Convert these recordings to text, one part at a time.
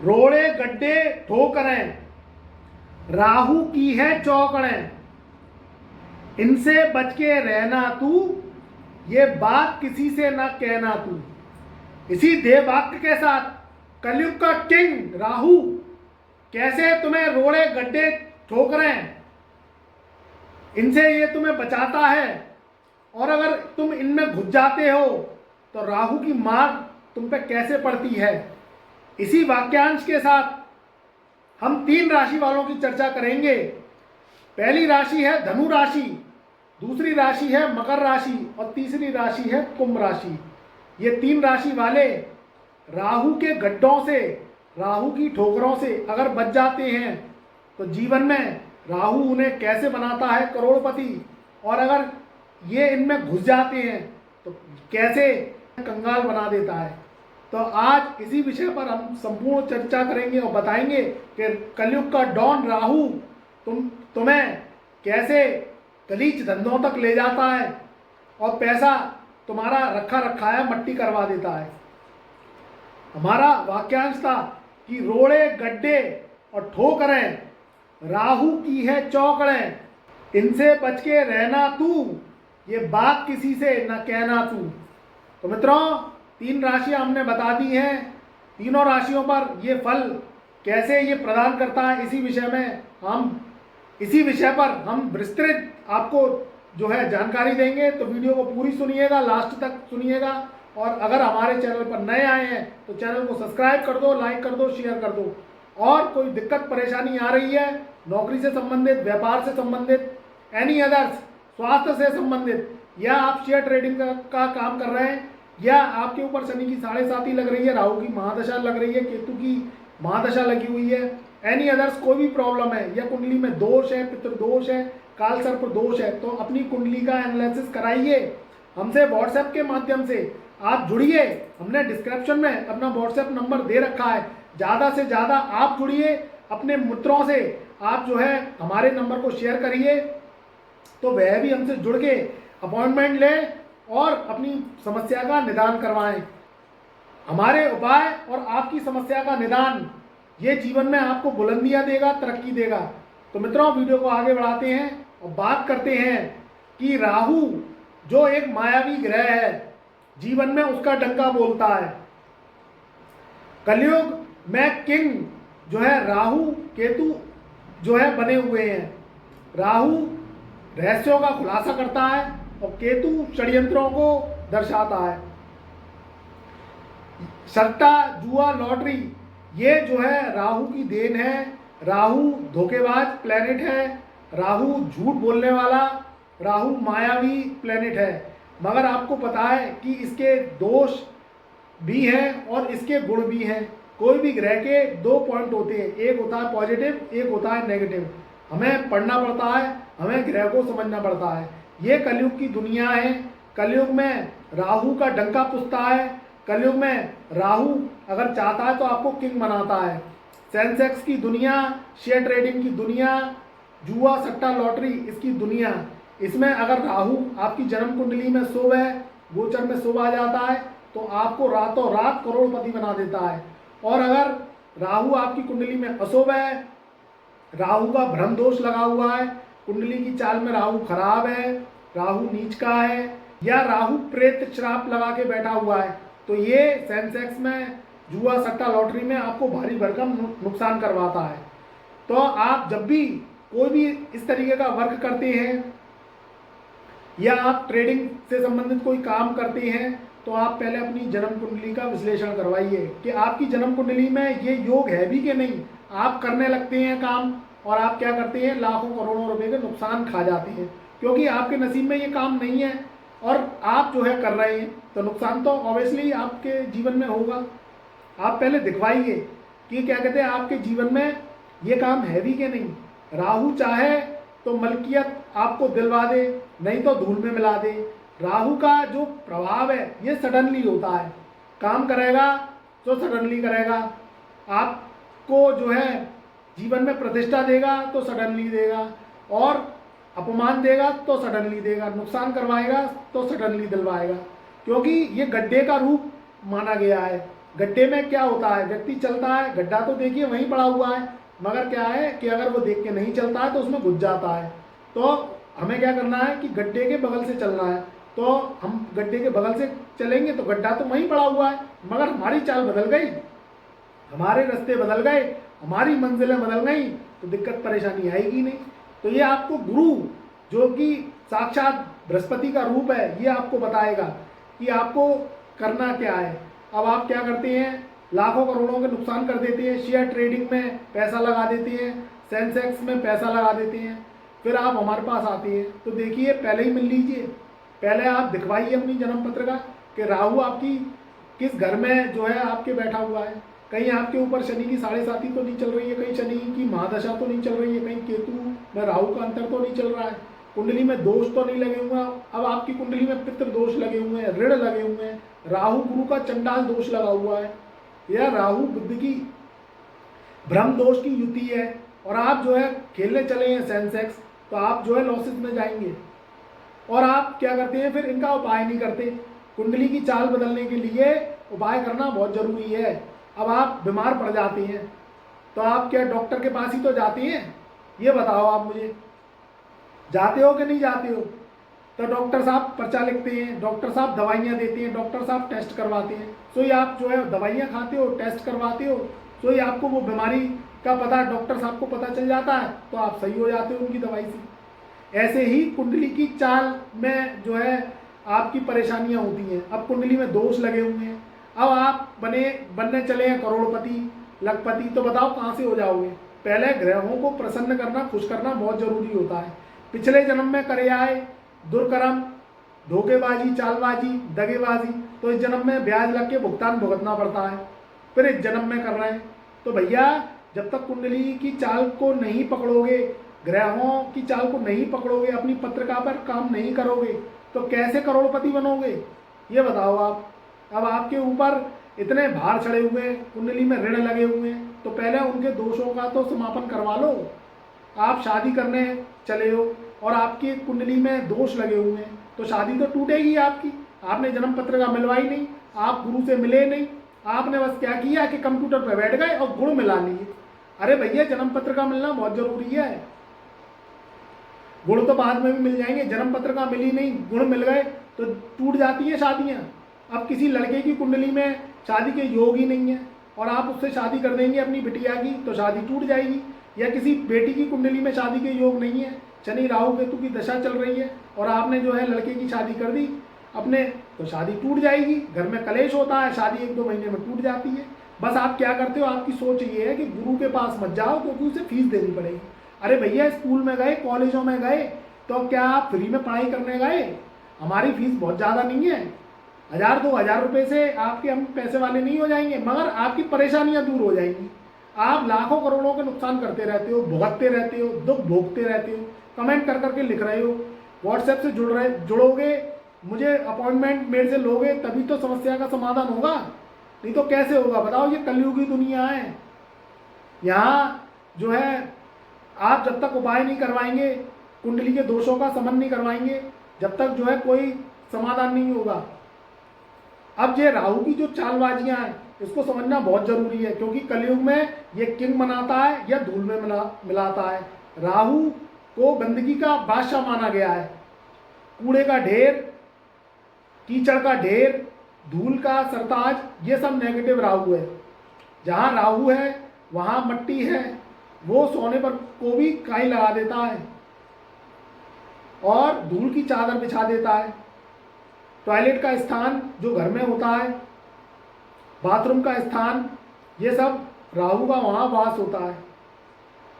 रोड़े गड्ढे ठोकरें, राहु की है चौकड़ें, इनसे बच के रहना तू, ये बात किसी से ना कहना तू। इसी देव वाक्य के साथ कलयुग का किंग राहु कैसे तुम्हें रोड़े गड्ढे ठोकरें, इनसे ये तुम्हें बचाता है। और अगर तुम इनमें घुस जाते हो तो राहु की मार तुम पे कैसे पड़ती है। इसी वाक्यांश के साथ हम 3 राशि वालों की चर्चा करेंगे। पहली राशि है धनु राशि, दूसरी राशि है मकर राशि और तीसरी राशि है कुंभ राशि। ये 3 राशि वाले राहु के गड्ढों से, राहु की ठोकरों से अगर बच जाते हैं तो जीवन में राहु उन्हें कैसे बनाता है करोड़पति, और अगर ये इनमें घुस जाते हैं तो कैसे कंगाल बना देता है। तो आज इसी विषय पर हम संपूर्ण चर्चा करेंगे और बताएंगे कि कलयुग का डॉन राहु तुम्हें कैसे गलीच धंधों तक ले जाता है और पैसा तुम्हारा रखा रखाया मट्टी करवा देता है। हमारा वाक्यांश था कि रोड़े गड्ढे और ठोकरें, राहु की है चौकड़ें, इनसे बच के रहना तू, ये बात किसी से न कहना तू। तो मित्रों 3 राशियां हमने बता दी हैं, तीनों राशियों पर ये फल कैसे ये प्रदान करता है इसी विषय पर हम विस्तृत आपको जो है जानकारी देंगे। तो वीडियो को पूरी सुनिएगा, लास्ट तक सुनिएगा। और अगर हमारे चैनल पर नए आए हैं तो चैनल को सब्सक्राइब कर दो, लाइक कर दो, शेयर कर दो। और कोई दिक्कत परेशानी आ रही है नौकरी से संबंधित, व्यापार से संबंधित, एनी अदर्स, स्वास्थ्य से संबंधित, या आप शेयर ट्रेडिंग का काम कर रहे हैं, या आपके ऊपर शनि की 7.5 लग रही है, राहु की महादशा लग रही है, केतु की महादशा लगी हुई है, एनी अदर्स कोई भी प्रॉब्लम है, या कुंडली में दोष है, पितृदोष है, काल सर्प दोष है, तो अपनी कुंडली का एनालिसिस कराइए हमसे व्हाट्सएप के माध्यम से। आप जुड़िए, हमने डिस्क्रिप्शन में अपना व्हाट्सएप नंबर दे रखा है। ज़्यादा से ज़्यादा आप जुड़िए, अपने मित्रों से आप जो है हमारे नंबर को शेयर करिए, तो वह भी हमसे जुड़ के अपॉइंटमेंट लें और अपनी समस्या का निदान करवाएं। हमारे उपाय और आपकी समस्या का निदान ये जीवन में आपको बुलंदियां देगा, तरक्की देगा। तो मित्रों वीडियो को आगे बढ़ाते हैं और बात करते हैं कि राहु जो एक मायावी ग्रह है, जीवन में उसका डंका बोलता है। कलयुग में किंग जो है राहु केतु जो है बने हुए हैं। राहु रहस्यों का खुलासा करता है और केतु षड्यंत्रों को दर्शाता है। सट्टा, जुआ, लॉटरी ये जो है राहु की देन है। राहु धोखेबाज प्लेनेट है, राहु झूठ बोलने वाला, राहु मायावी प्लेनेट है। मगर आपको पता है कि इसके दोष भी हैं और इसके गुण भी हैं। कोई भी ग्रह के 2 पॉइंट होते हैं, एक होता है पॉजिटिव, एक होता है नेगेटिव। हमें पढ़ना पड़ता है, हमें ग्रह को समझना पड़ता है। ये कलयुग की दुनिया है। कलयुग में राहु का डंका पुछता है। कलयुग में राहु अगर चाहता है तो आपको किंग बनाता है। सेंसेक्स की दुनिया, शेयर ट्रेडिंग की दुनिया, जुआ, सट्टा, लॉटरी इसकी दुनिया, इसमें अगर राहु आपकी जन्म कुंडली में शुभ है, गोचर में शुभ आ जाता है तो आपको रातों रात करोड़पति बना देता है। और अगर राहु आपकी कुंडली में अशुभ है, राहु का भ्रम दोष लगा हुआ है, कुंडली की चाल में राहु खराब है, राहु नीच का है, या राहु प्रेत श्राप लगा के बैठा हुआ है, तो ये सेंसेक्स में, जुआ, सट्टा, लॉटरी में आपको भारी भरकम नुकसान करवाता है। तो आप जब भी कोई भी इस तरीके का वर्क करते हैं या आप ट्रेडिंग से संबंधित कोई काम करते हैं तो आप पहले अपनी जन्म कुंडली का विश्लेषण करवाइए कि आपकी जन्म कुंडली में ये योग है भी कि नहीं। आप करने लगते हैं काम और आप क्या करते हैं, लाखों करोड़ों रुपए के नुकसान खा जाते हैं, क्योंकि आपके नसीब में ये काम नहीं है और आप जो है कर रहे हैं, तो नुकसान तो ऑब्वियसली आपके जीवन में होगा। आप पहले दिखवाइए कि क्या कहते हैं आपके जीवन में ये काम है भी कि नहीं। राहु चाहे तो मलकियत आपको दिलवा दे, नहीं तो धूल में मिला दे। राहु का जो प्रभाव है ये सडनली होता है, काम करेगा तो सडनली करेगा, आपको जो है जीवन में प्रतिष्ठा देगा तो सडनली देगा, और अपमान देगा तो सडनली देगा, नुकसान करवाएगा तो सडनली दिलवाएगा, क्योंकि ये गड्ढे का रूप माना गया है। गड्ढे में क्या होता है, व्यक्ति चलता है, गड्ढा तो देखिए वहीं पड़ा हुआ है, मगर क्या है कि अगर वो देख के नहीं चलता है तो उसमें घुस जाता है। तो हमें क्या करना है कि गड्ढे के बगल से चलना है। तो हम गड्ढे के बगल से चलेंगे तो गड्ढा तो वहीं पड़ा हुआ है, मगर हमारी चाल बदल गई, हमारे रास्ते बदल गए, हमारी मंजिलें बदल गई, तो दिक्कत परेशानी आएगी नहीं। तो ये आपको गुरु, जो कि साक्षात बृहस्पति का रूप है, ये आपको बताएगा कि आपको करना क्या है। अब आप क्या करते हैं, लाखों करोड़ों के नुकसान कर देते हैं, शेयर ट्रेडिंग में पैसा लगा देते हैं, सेंसेक्स में पैसा लगा देते हैं, फिर आप हमारे पास आते हैं। तो देखिए पहले ही मिल लीजिए, पहले आप दिखवाइए अपनी जन्म पत्र का कि राहु आपकी किस घर में जो है आपके बैठा हुआ है। कहीं आपके ऊपर शनि की 7.5 तो नहीं चल रही है, कहीं शनि की महादशा तो नहीं चल रही है, कहीं केतु में राहु का अंतर तो नहीं चल रहा है, कुंडली में दोष तो नहीं लगे हुए हैं। अब आपकी कुंडली में पितृ दोष लगे हुए हैं, ऋण लगे हुए हैं, राहु गुरु का चंडाल दोष लगा हुआ है, या राहु बुद्ध की ब्रह्म दोष की युति है, और आप जो है खेलने चले हैं सेंसेक्स, तो आप जो है लॉसेस में जाएंगे। और आप क्या करते हैं, फिर इनका उपाय नहीं करते। कुंडली की चाल बदलने के लिए उपाय करना बहुत जरूरी है। अब आप बीमार पड़ जाते हैं तो आप क्या डॉक्टर के पास ही तो जाते हैं, ये बताओ आप मुझे, जाते हो कि नहीं जाते हो? तो डॉक्टर साहब पर्चा लिखते हैं, डॉक्टर साहब दवाइयाँ देते हैं, डॉक्टर साहब टेस्ट करवाते हैं, सो ये आप जो है दवाइयाँ खाते हो, टेस्ट करवाते हो, सो ये आपको वो बीमारी का पता डॉक्टर साहब को पता चल जाता है, तो आप सही हो जाते हो उनकी दवाई से। ऐसे ही कुंडली की चाल में जो है आपकी परेशानियाँ होती हैं। अब कुंडली में दोष लगे हुए हैं, अब आप बनने चले हैं करोड़पति लखपति, तो बताओ कहाँ से हो जाओगे? पहले ग्रहों को प्रसन्न करना, खुश करना बहुत जरूरी होता है। पिछले जन्म में करे आए दुर्कर्म, धोखेबाजी, चालबाजी, दगेबाजी, तो इस जन्म में ब्याज लग के भुगतान भुगतना पड़ता है, फिर इस जन्म में कर रहे हैं। तो भैया जब तक कुंडली की चाल को नहीं पकड़ोगे, ग्रहों की चाल को नहीं पकड़ोगे, अपनी पत्रिका पर काम नहीं करोगे, तो कैसे करोड़पति बनोगे, ये बताओ आप। अब आपके ऊपर इतने भार चढ़े हुए हैं, कुंडली में ऋण लगे हुए हैं, तो पहले उनके दोषों का तो समापन करवा लो। आप शादी करने चले हो और आपकी कुंडली में दोष लगे हुए हैं, तो शादी तो टूटेगी आपकी। आपने जन्म पत्रिका मिलवाई नहीं, आप गुरु से मिले नहीं, आपने बस क्या किया कि कंप्यूटर पर बैठ गए और गुण मिला लिए। अरे भैया जन्म पत्रिका मिलना बहुत जरूरी है, गुण तो बाद में भी मिल जाएंगे, जन्म पत्रिका मिली नहीं, गुण मिल गए तो टूट जाती है शादियाँ। अब किसी लड़के की कुंडली में शादी के योग ही नहीं है और आप उससे शादी कर देंगे अपनी बिटिया की, तो शादी टूट जाएगी। या किसी बेटी की कुंडली में शादी के योग नहीं है, शनि राहु केतु की दशा चल रही है और आपने जो है लड़के की शादी कर दी अपने, तो शादी टूट जाएगी। घर में कलेश होता है, शादी 1-2 महीने में टूट जाती है। बस आप क्या करते हो, आपकी सोच ये है कि गुरु के पास मत जाओ क्योंकि उसे फीस देनी पड़ेगी। अरे भैया स्कूल में गए, कॉलेजों में गए, तो क्या आप फ्री में पढ़ाई करने गए? हमारी फीस बहुत ज़्यादा नहीं है, 1000-2000 रुपये से आपके हम पैसे वाले नहीं हो जाएंगे, मगर आपकी परेशानियां दूर हो जाएंगी। आप लाखों करोड़ों के नुकसान करते रहते हो, भुगतते रहते हो, दुख भोगते रहते हो, कमेंट कर करके लिख रहे हो, व्हाट्सएप से जुड़ोगे, मुझे अपॉइंटमेंट मेरे से लोगे तभी तो समस्या का समाधान होगा, नहीं तो कैसे होगा बताओ। ये कलयुगी दुनिया है, यहाँ जो है आप जब तक उपाय नहीं करवाएंगे, कुंडली के दोषों का समन नहीं करवाएंगे, जब तक जो है कोई समाधान नहीं होगा। अब ये राहु की जो चालबाजियां हैं इसको समझना बहुत जरूरी है, क्योंकि कलयुग में ये किंग बनाता है या धूल में मिलाता है। राहु को गंदगी का बादशाह माना गया है, कूड़े का ढेर, कीचड़ का ढेर, धूल का सरताज, ये सब नेगेटिव राहु है। जहाँ राहु है वहाँ मट्टी है, वो सोने पर को भी काई लगा देता है और धूल की चादर बिछा देता है। टॉयलेट का स्थान जो घर में होता है, बाथरूम का स्थान, ये सब राहु का वहाँ वास होता है।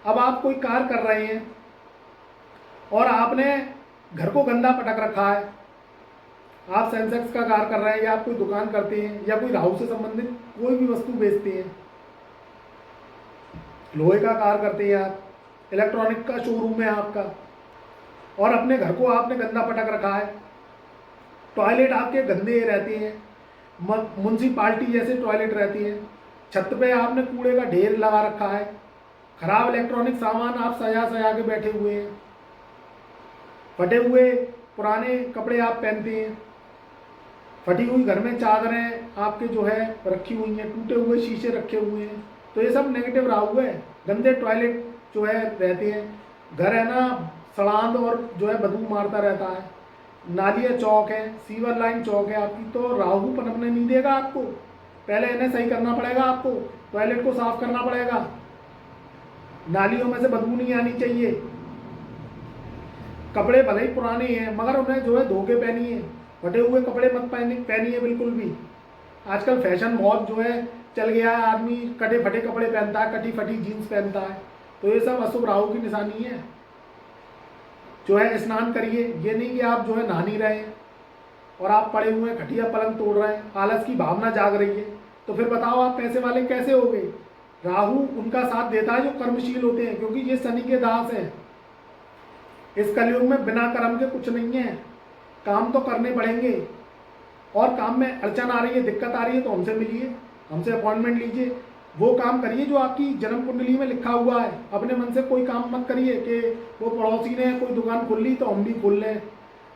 अब आप कोई कार्य कर रहे हैं और आपने घर को गंदा पटक रखा है, आप सेंसेक्स का कार्य कर रहे हैं या आप कोई दुकान करते हैं या कोई राहु से संबंधित कोई भी वस्तु बेचते हैं, लोहे का कार्य करते हैं आप, इलेक्ट्रॉनिक का शोरूम है आपका, और अपने घर को आपने गंदा पटक रखा है, टॉयलेट आपके गंदे रहते हैं, म्युनिसिपालिटी जैसे टॉयलेट रहती हैं, छत पे आपने कूड़े का ढेर लगा रखा है, खराब इलेक्ट्रॉनिक सामान आप सजा सजा के बैठे हुए हैं, फटे हुए पुराने कपड़े आप पहनते हैं, फटी हुई घर में चादरें आपके जो है रखी हुई हैं, टूटे हुए शीशे रखे हुए हैं, तो ये सब नेगेटिव राहु है। गंदे टॉयलेट जो है रहते हैं, घर है ना सड़ांध और जो है बदबू मारता रहता है, नालियाँ चौक है, सीवर लाइन चौक है आपकी, तो राहु पनपने नहीं देगा आपको। पहले इन्हें सही करना पड़ेगा आपको, टॉयलेट को साफ करना पड़ेगा, नालियों में से बदबू नहीं आनी चाहिए। कपड़े भले ही पुराने हैं मगर उन्हें जो है धो के पहनिए, फटे हुए कपड़े मत पहनिए बिल्कुल भी। आजकल फैशन बहुत जो है चल गया है, आदमी कटे फटे कपड़े पहनता है, कटी फटी जीन्स पहनता है, तो ये सब अशुभ राहु की निशानी है। जो है स्नान करिए, ये नहीं कि आप जो है नहा नहीं रहे हैं और आप पड़े हुए हैं खटिया पलंग तोड़ रहे हैं, आलस की भावना जाग रही है, तो फिर बताओ आप पैसे वाले कैसे हो गए। राहु उनका साथ देता है जो कर्मशील होते हैं, क्योंकि ये शनि के दास हैं। इस कलयुग में बिना कर्म के कुछ नहीं है, काम तो करने पड़ेंगे, और काम में अड़चन आ रही है, दिक्कत आ रही है तो हमसे मिलिए, हमसे अपॉइंटमेंट लीजिए, वो काम करिए जो आपकी जन्म कुंडली में लिखा हुआ है। अपने मन से कोई काम मत करिए कि वो पड़ोसी ने कोई दुकान खोल ली तो हम भी खोल लें,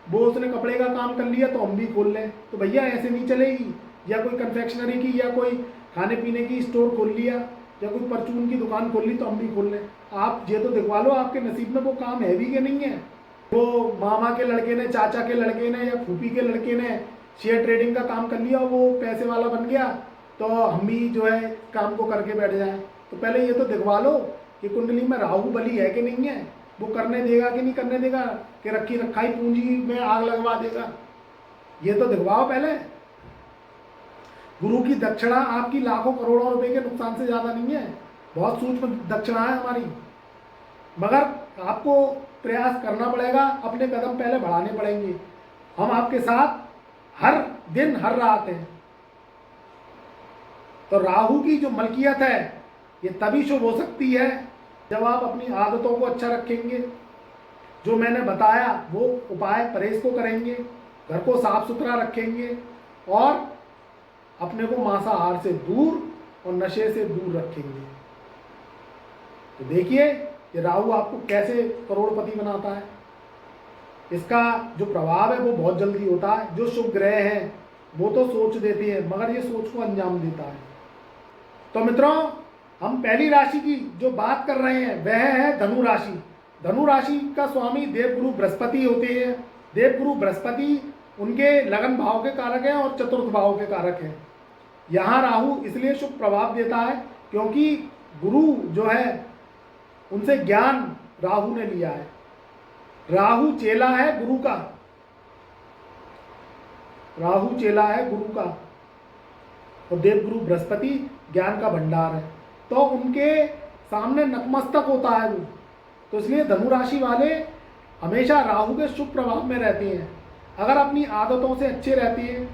वो उसने कपड़े का काम कर लिया तो हम भी खोल लें, तो भैया ऐसे नहीं चलेगी। या कोई कन्फेक्शनरी की या कोई खाने पीने की स्टोर खोल लिया या कोई परचून की दुकान खोल ली तो हम भी खोल लें। आप ये तो दिखवा लो आपके नसीब में वो काम है भी कि नहीं है। वो मामा के लड़के ने, चाचा के लड़के ने या फूफी के लड़के ने शेयर ट्रेडिंग का काम कर लिया, वो पैसे वाला बन गया, तो हम भी जो है काम को करके बैठ जाएं। तो पहले ये तो दिखवा लो कि कुंडली में राहु बली है कि नहीं है, वो करने देगा कि नहीं करने देगा, कि रखी रखाई पूंजी में आग लगवा देगा, ये तो दिखवाओ पहले। गुरु की दक्षिणा आपकी लाखों करोड़ों रुपए के नुकसान से ज़्यादा नहीं है, बहुत सूक्ष्म दक्षिणा है हमारी, मगर आपको प्रयास करना पड़ेगा, अपने कदम पहले बढ़ाने पड़ेंगे। हम आपके साथ हर दिन हर रात हैं। तो राहु की जो मलकियत है ये तभी शुभ हो सकती है जब आप अपनी आदतों को अच्छा रखेंगे, जो मैंने बताया वो उपाय परहेज को करेंगे, घर को साफ सुथरा रखेंगे और अपने को मांसाहार से दूर और नशे से दूर रखेंगे। तो देखिए ये राहु आपको कैसे करोड़पति बनाता है। इसका जो प्रभाव है वो बहुत जल्दी होता है। जो शुभ ग्रह हैं वो तो सोच देते हैं मगर ये सोच को अंजाम देता है। तो मित्रों, हम पहली राशि की जो बात कर रहे हैं वह है धनु राशि। धनु राशि का स्वामी देवगुरु बृहस्पति होते हैं। देवगुरु बृहस्पति उनके लगन भाव के कारक हैं और चतुर्थ भाव के कारक हैं। यहाँ राहु इसलिए शुभ प्रभाव देता है क्योंकि गुरु जो है उनसे ज्ञान राहु ने लिया है। राहु चेला है गुरु का, राहु चेला है गुरु का, और देवगुरु बृहस्पति ज्ञान का भंडार है, तो उनके सामने नतमस्तक होता है वो। तो इसलिए धनु राशि वाले हमेशा राहु के शुभ प्रभाव में रहते हैं। अगर अपनी आदतों से अच्छे रहते हैं,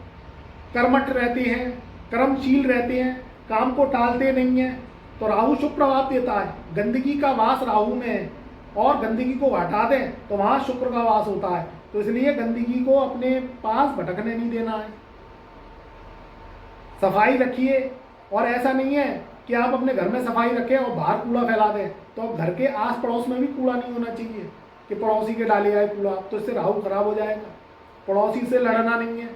कर्मठ रहते हैं, कर्मशील रहते हैं, काम को टालते नहीं हैं, तो राहु शुभ प्रभाव देता है। गंदगी का वास राहु में है और गंदगी को हटा दें तो वहाँ शुक्र का वास होता है। तो इसलिए गंदगी को अपने पास भटकने नहीं देना है, सफाई रखिए। और ऐसा नहीं है कि आप अपने घर में सफाई रखें और बाहर कूड़ा फैला दें, तो घर के आस पड़ोस में भी कूड़ा नहीं होना चाहिए कि पड़ोसी के डाले आए कूड़ा, तो इससे राहु खराब हो जाएगा। पड़ोसी से लड़ना नहीं है,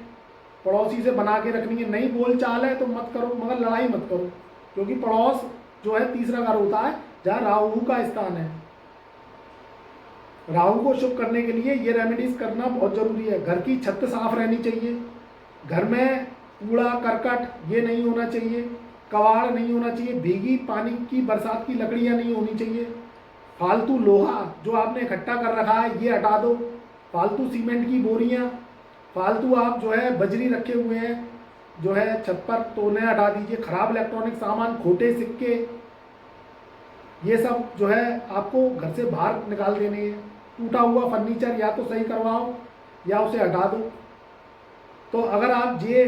पड़ोसी से बना के रखनी है। नहीं बोल चाल है तो मत करो, मगर लड़ाई मत करो, क्योंकि पड़ोस जो है तीसरा घर होता है जहाँ राहु का स्थान है। राहु को शुभ करने के लिए ये रेमेडीज करना बहुत जरूरी है। घर की छत साफ रहनी चाहिए, घर में कूड़ा करकट ये नहीं होना चाहिए, कबाड़ नहीं होना चाहिए, भीगी पानी की बरसात की लकड़ियाँ नहीं होनी चाहिए, फालतू लोहा जो आपने इकट्ठा कर रखा है ये हटा दो, फालतू सीमेंट की बोरियाँ, फालतू आप जो है बजरी रखे हुए हैं जो है छत पर, तो उन्हें हटा दीजिए। खराब इलेक्ट्रॉनिक सामान, खोटे सिक्के, ये सब जो है आपको घर से बाहर निकाल देने हैं। टूटा हुआ फर्नीचर या तो सही करवाओ या उसे हटा दो। तो अगर आप ये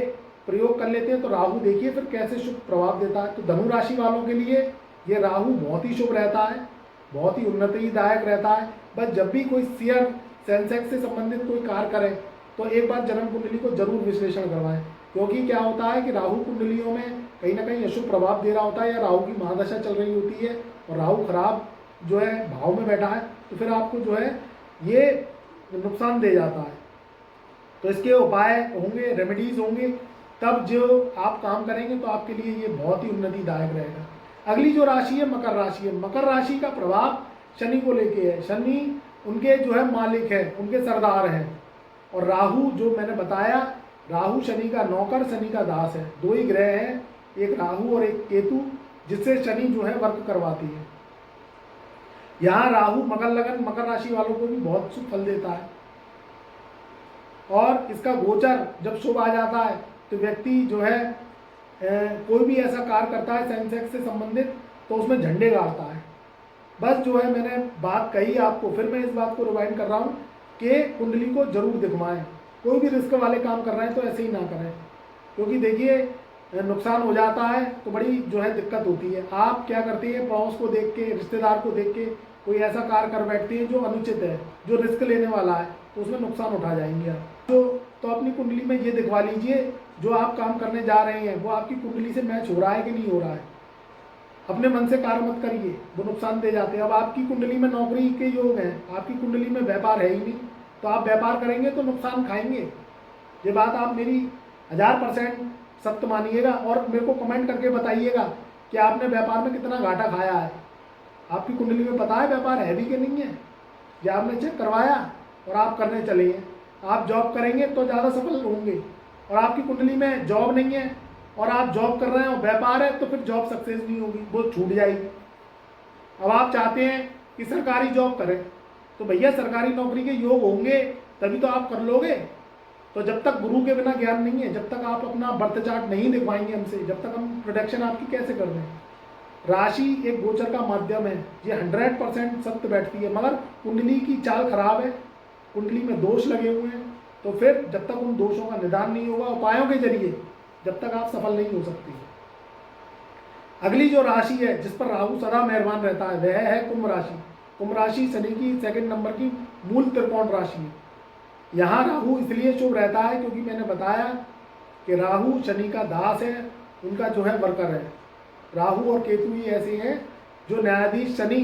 प्रयोग कर लेते हैं तो राहु देखिए फिर कैसे शुभ प्रभाव देता है। तो धनु राशि वालों के लिए ये राहु बहुत ही शुभ रहता है, बहुत ही उन्नतिदायक रहता है। बस जब भी कोई शेयर सेंसेक्स से संबंधित कोई कार्य करें तो एक बार जन्म कुंडली को जरूर विश्लेषण करवाएं, क्योंकि क्या होता है कि राहु कुंडलियों में कहीं ना कहीं अशुभ प्रभाव दे रहा होता है या राहु की महादशा चल रही होती है और राहु खराब जो है भाव में बैठा है, तो फिर आपको जो है ये नुकसान दे जाता है। तो इसके उपाय होंगे, रेमेडीज होंगे, तब जो आप काम करेंगे तो आपके लिए ये बहुत ही उन्नतिदायक रहेगा। अगली जो राशि है मकर राशि है। मकर राशि का प्रभाव शनि को लेके है। शनि उनके जो है मालिक है, उनके सरदार हैं। और राहु जो मैंने बताया, राहु शनि का नौकर, शनि का दास है। दो ही ग्रह हैं, एक राहु और एक केतु, जिससे शनि जो है वर्क करवाती है। यहाँ राहु मकर लगन मकर राशि वालों को भी बहुत शुभ फल देता है। और इसका गोचर जब शुभ आ जाता है तो व्यक्ति जो है कोई भी ऐसा कार्य करता है सेंसेक्स से संबंधित तो उसमें झंडे गाड़ता है। बस जो है मैंने बात कही आपको, फिर मैं इस बात को रिवाइंड कर रहा हूँ कि कुंडली को जरूर दिखवाएं। कोई भी रिस्क वाले काम कर रहे हैं तो ऐसे ही ना करें, क्योंकि देखिए नुकसान हो जाता है तो बड़ी जो है दिक्कत होती है। आप क्या करते हैं, पड़ोस को देख के, रिश्तेदार को देख के कोई ऐसा कार्य कर बैठते हैं जो अनुचित है, जो रिस्क लेने वाला है, तो उसमें नुकसान उठा जाएंगे आप। तो अपनी कुंडली में ये दिखवा लीजिए जो आप काम करने जा रहे हैं वो आपकी कुंडली से मैच हो रहा है कि नहीं हो रहा है। अपने मन से कार्य मत करिए, वो नुकसान दे जाते हैं। अब आपकी कुंडली में नौकरी के योग हैं, आपकी कुंडली में व्यापार है ही नहीं, तो आप व्यापार करेंगे तो नुकसान खाएंगे। ये बात आप मेरी 1000% सत्य मानिएगा और मेरे को कमेंट करके बताइएगा कि आपने व्यापार में कितना घाटा खाया है। आपकी कुंडली में पता है व्यापार है भी कि नहीं है, या आपने चेक करवाया और आप करने चले हैं। आप जॉब करेंगे तो ज़्यादा सफल होंगे, और आपकी कुंडली में जॉब नहीं है और आप जॉब कर रहे हैं और व्यापार है तो फिर जॉब सक्सेस नहीं होगी, वो छूट जाएगी। अब आप चाहते हैं कि सरकारी जॉब करें, तो भैया सरकारी नौकरी के योग होंगे तभी तो आप कर लोगे। तो जब तक गुरु के बिना ज्ञान नहीं है, जब तक आप अपना बर्थ चार्ट नहीं दिखवाएंगे हमसे, जब तक हम प्रोडक्शन आपकी कैसे कर दें। राशि एक गोचर का माध्यम है, ये 100% सत्य बैठती है, मगर कुंडली की चाल खराब है, कुंडली में दोष लगे हुए हैं, तो फिर जब तक उन दोषों का निदान नहीं होगा उपायों के जरिए, जब तक आप सफल नहीं हो सकती। अगली जो राशि है जिस पर राहु सदा मेहरबान रहता है वह है कुंभ राशि। कुंभ राशि शनि की 2nd नंबर की मूल त्रिकोण राशि है। यहाँ राहु इसलिए शुभ रहता है क्योंकि मैंने बताया कि राहु शनि का दास है, उनका जो है वर्कर है। राहु और केतु ही ऐसे हैं जो न्यायाधीश शनि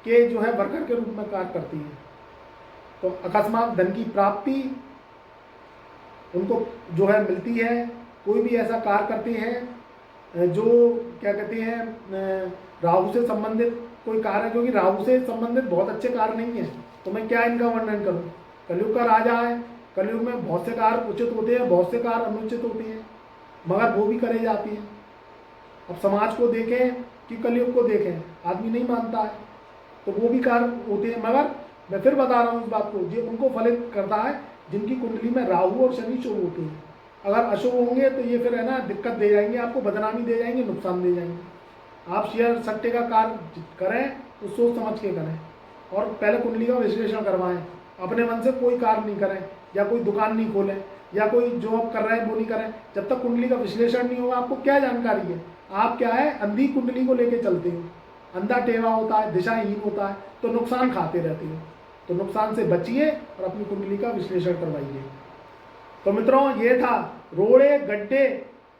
के जो है वर्कर के रूप में कार्य करती है। तो अकस्मात धन की प्राप्ति उनको जो है मिलती है। कोई भी ऐसा कार्य करते हैं जो क्या कहते हैं राहु से संबंधित कोई कार्य है, क्योंकि राहु से संबंधित बहुत अच्छे कार्य नहीं है, तो मैं क्या इनका वर्णन करूं। कलयुग का राजा है, कलयुग में बहुत से कार्य उचित होते हैं, बहुत से कार्य अनुचित होते हैं, मगर वो भी करे जाती हैं। अब समाज को देखें कि कलयुग को देखें, आदमी नहीं मानता है तो वो भी कार्य होते हैं, मगर मैं फिर बता रहा हूँ इस बात को, ये उनको फलित करता है जिनकी कुंडली में राहु और शनि शुभ होते हैं। अगर अशुभ होंगे तो ये फिर है ना दिक्कत दे जाएंगे, आपको बदनामी दे जाएंगे, नुकसान दे जाएंगे। आप शेयर सट्टे का कार्य करें तो सोच समझ के करें और पहले कुंडली का विश्लेषण करवाएं। अपने मन से कोई कार्य नहीं करें, या कोई दुकान नहीं खोलें, या कोई जॉब कर रहे हैं वो नहीं करें जब तक कुंडली का विश्लेषण नहीं होगा। आपको क्या जानकारी है, आप क्या है अंधी कुंडली को लेके चलते हो, अंधा टेवा होता है, दिशाहीन होता है, तो नुकसान खाते रहते हो। तो नुकसान से बचिए और अपनी कुंडली का विश्लेषण करवाइए। तो मित्रों ये था रोड़े गड्ढे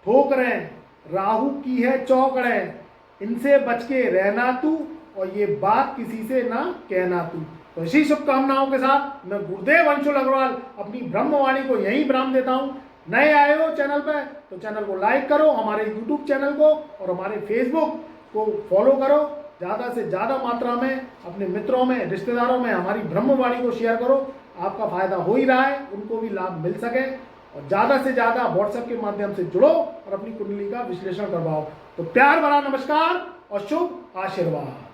ठोकरें राहु की है चौकड़ें, इनसे बच के रहना तू और ये बात किसी से ना कहना तू। तो इसी शुभकामनाओं के साथ मैं गुरुदेव अंशुल अग्रवाल अपनी ब्रह्मवाणी को यहीं विराम देता हूँ। नए आए हो चैनल पर तो चैनल को लाइक करो, हमारे यूट्यूब चैनल को और हमारे फेसबुक को फॉलो करो। ज़्यादा से ज़्यादा मात्रा में अपने मित्रों में, रिश्तेदारों में हमारी ब्रह्मवाणी को शेयर करो। आपका फायदा हो ही रहा है, उनको भी लाभ मिल सके। और ज़्यादा से ज़्यादा व्हाट्सएप के माध्यम से जुड़ो और अपनी कुंडली का विश्लेषण करवाओ। तो प्यार भरा नमस्कार और शुभ आशीर्वाद।